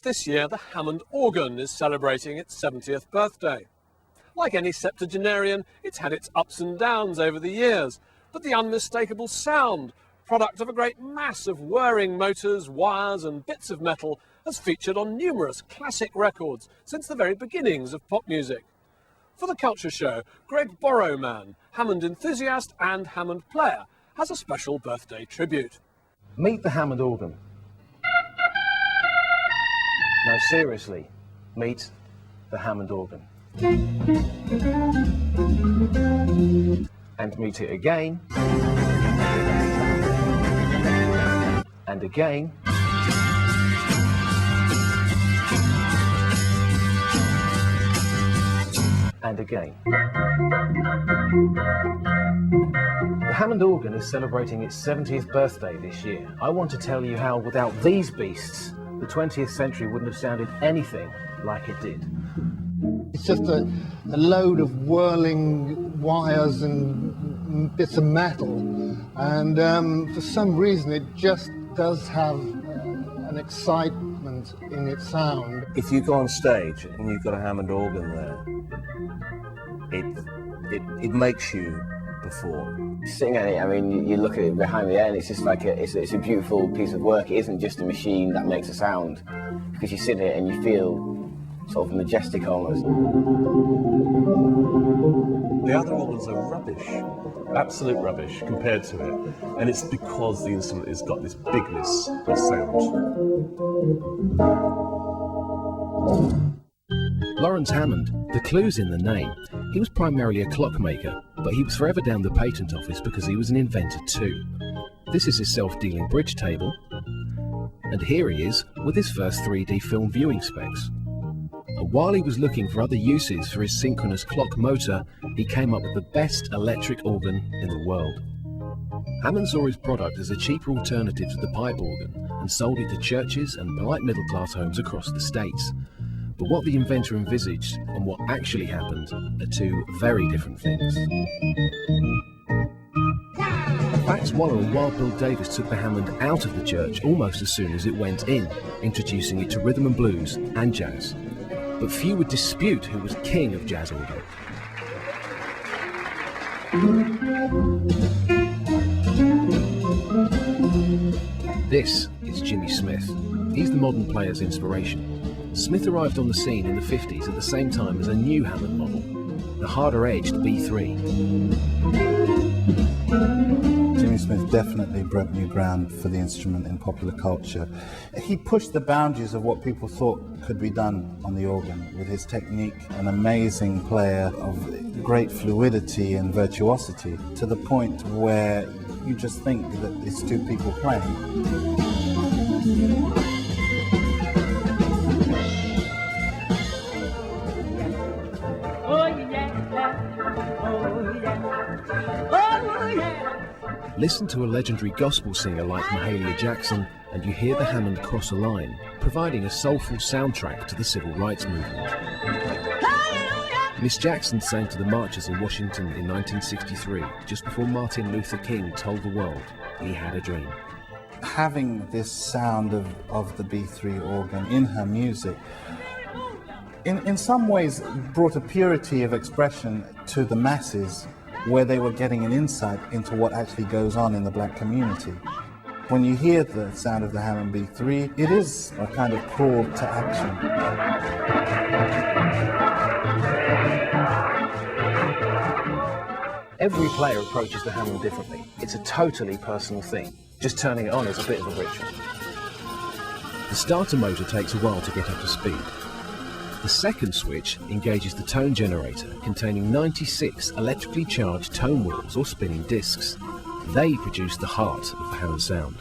This year, the Hammond Organ is celebrating its 70th birthday. Like any septuagenarian, it's had its ups and downs over the years, but the unmistakable sound, product of a great mass of whirring motors, wires and bits of metal, has featured on numerous classic records since the very beginnings of pop music. For the Culture Show, Greg Borrowman, Hammond enthusiast and Hammond player, has a special birthday tribute. Meet the Hammond organ. No, seriously, meet the Hammond organ. And meet it again. And again. And again. The Hammond organ is celebrating its 70th birthday this year. I want to tell you how, without these beasts, the 20th century wouldn't have sounded anything like it did. It's just a load of whirling wires and bits of metal, and for some reason it just does have an excitement in its sound. If you go on stage and you've got a Hammond organ there, it makes you perform. Sitting at it, I mean, you look at it behind the air and it's just like it's a beautiful piece of work. It isn't just a machine that makes a sound, because you sit here and you feel sort of majestic almost. The other organs are rubbish, absolute rubbish compared to it, and it's because the instrument has got this bigness of sound. Lawrence Hammond, the clue's in the name. He was primarily a clockmaker, but he was forever down the patent office because he was an inventor too. This is his self-dealing bridge table, and here he is with his first 3D film viewing specs. And while he was looking for other uses for his synchronous clock motor, he came up with the best electric organ in the world. Hammond saw his product as a cheaper alternative to the pipe organ and sold it to churches and polite middle-class homes across the States. But what the inventor envisaged and what actually happened are two very different things. Fats Waller and Wild Bill Davis took the Hammond out of the church almost as soon as it went in, introducing it to rhythm and blues and jazz. But few would dispute who was king of jazz organ. This is Jimmy Smith. He's the modern player's inspiration. Smith arrived on the scene in the 50s at the same time as a new Hammond model, the harder-edged B3. Jimmy Smith definitely broke new ground for the instrument in popular culture. He pushed the boundaries of what people thought could be done on the organ with his technique, an amazing player of great fluidity and virtuosity, to the point where you just think that it's two people playing. Listen to a legendary gospel singer like Mahalia Jackson and you hear the Hammond cross a line, providing a soulful soundtrack to the civil rights movement. Miss Jackson sang to the marchers in Washington in 1963, just before Martin Luther King told the world he had a dream. Having this sound of the B3 organ in her music in some ways brought a purity of expression to the masses, where they were getting an insight into what actually goes on in the black community. When you hear the sound of the Hammond B3, it is a kind of call to action. Every player approaches the Hammond differently. It's a totally personal thing. Just turning it on is a bit of a ritual. The starter motor takes a while to get up to speed. The second switch engages the tone generator, containing 96 electrically charged tone wheels or spinning discs. They produce the heart of the Hammond sound.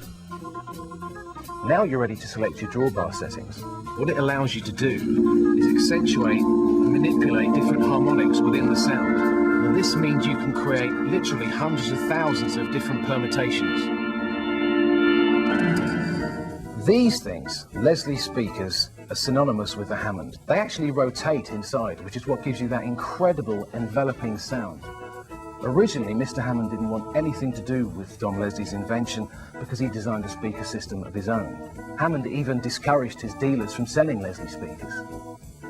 Now you're ready to select your drawbar settings. What it allows you to do is accentuate and manipulate different harmonics within the sound. Now this means you can create literally hundreds of thousands of different permutations. These things, Leslie speakers, are synonymous with the Hammond. They actually rotate inside, which is what gives you that incredible enveloping sound. Originally, Mr. Hammond didn't want anything to do with Don Leslie's invention because he designed a speaker system of his own. Hammond even discouraged his dealers from selling Leslie speakers.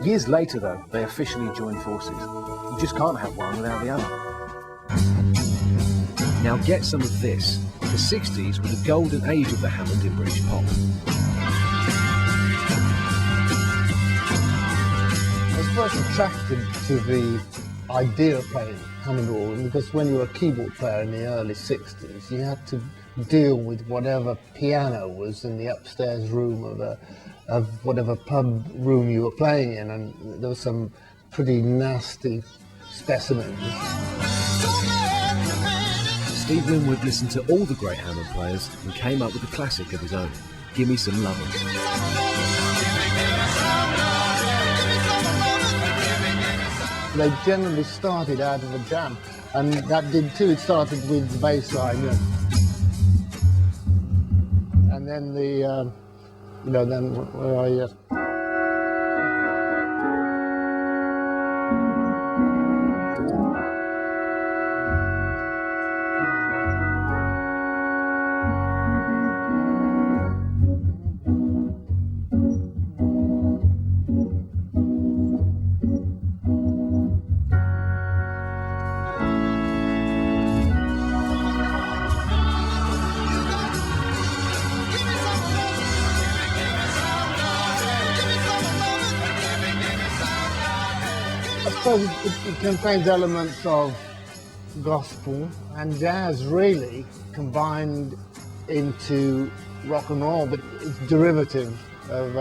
Years later, though, they officially joined forces. You just can't have one without the other. Now get some of this. The 60s were the golden age of the Hammond in British pop. I was first attracted to the idea of playing Hammond organ because when you were a keyboard player in the early 60s, you had to deal with whatever piano was in the upstairs room of whatever pub room you were playing in, and there were some pretty nasty specimens. Steve Winwood listened to all the great Hammond players and came up with a classic of his own, Gimme Some Lovin'. They generally started out of a jam, and that did too. It started with the bass line, and then the, then where are you? It contains elements of gospel and jazz, really, combined into rock and roll, but it's derivative of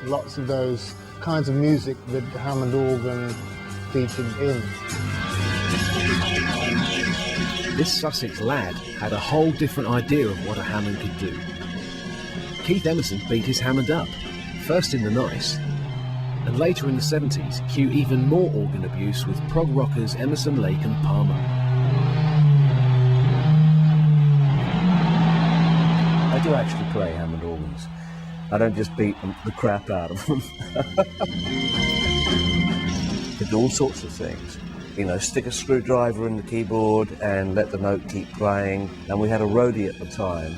lots of those kinds of music that the Hammond organ featured in. This Sussex lad had a whole different idea of what a Hammond could do. Keith Emerson beat his Hammond up, first in the nice, and later in the 70s, cue even more organ abuse with prog rockers Emerson, Lake and Palmer. I do actually play Hammond organs. I don't just beat the crap out of them. I do all sorts of things. You know, stick a screwdriver in the keyboard and let the note keep playing. And we had a roadie at the time,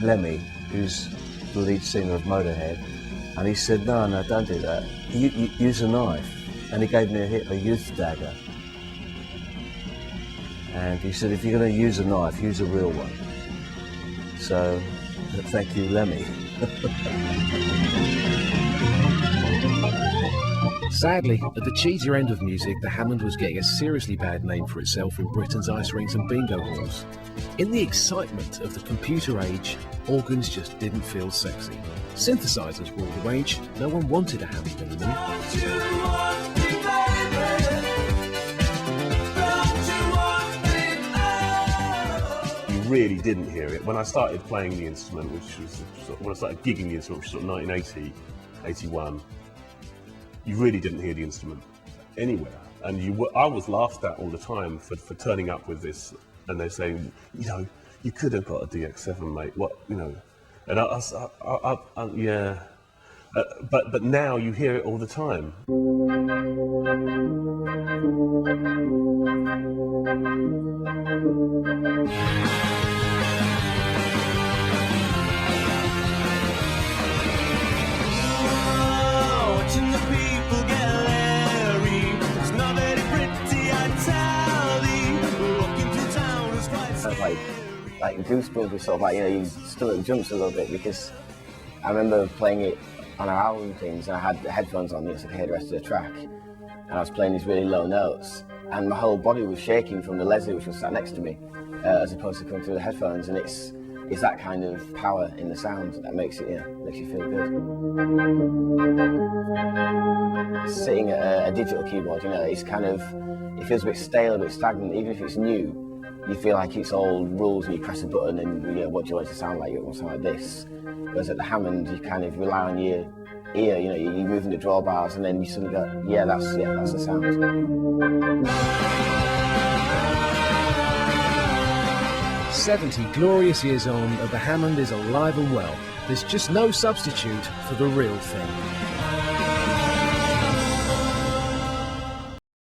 Lemmy, who's the lead singer of Motorhead. And he said, no, don't do that. Use a knife. And he gave me a youth dagger. And he said, if you're going to use a knife, use a real one. So, thank you, Lemmy. Sadly, at the cheesier end of music, the Hammond was getting a seriously bad name for itself in Britain's ice rinks and bingo halls. In the excitement of the computer age, organs just didn't feel sexy. Synthesizers were all the rage, no one wanted a Hammond anymore. You really didn't hear it. When I started playing the instrument, when I started gigging the instrument, which was sort of 1980, 81, you really didn't hear the instrument anywhere. And I was laughed at all the time for turning up with this, and they're saying, you could have got a DX7, mate. What, And yeah. But now you hear it all the time. Watching the people get leery. It's not very pretty, I tell thee. Walking through town is quite scary. Like Goosebumps was sort of like, you still at jumps a little bit, because I remember playing it on our album things, and I had the headphones on me so I could hear the rest of the track, and I was playing these really low notes, and my whole body was shaking from the Leslie which was sat next to me, as opposed to coming through the headphones, and it's that kind of power in the sound that makes it, makes you feel good. Sitting at a digital keyboard, it's kind of, it feels a bit stale, a bit stagnant, even if it's new. You feel like it's all rules, and you press a button and what do you want it to sound like? You want to sound like this. Whereas at the Hammond, you kind of rely on your ear, you're moving the drawbars, and then you suddenly go, that's the sound. 70 glorious years on, and the Hammond is alive and well. There's just no substitute for the real thing.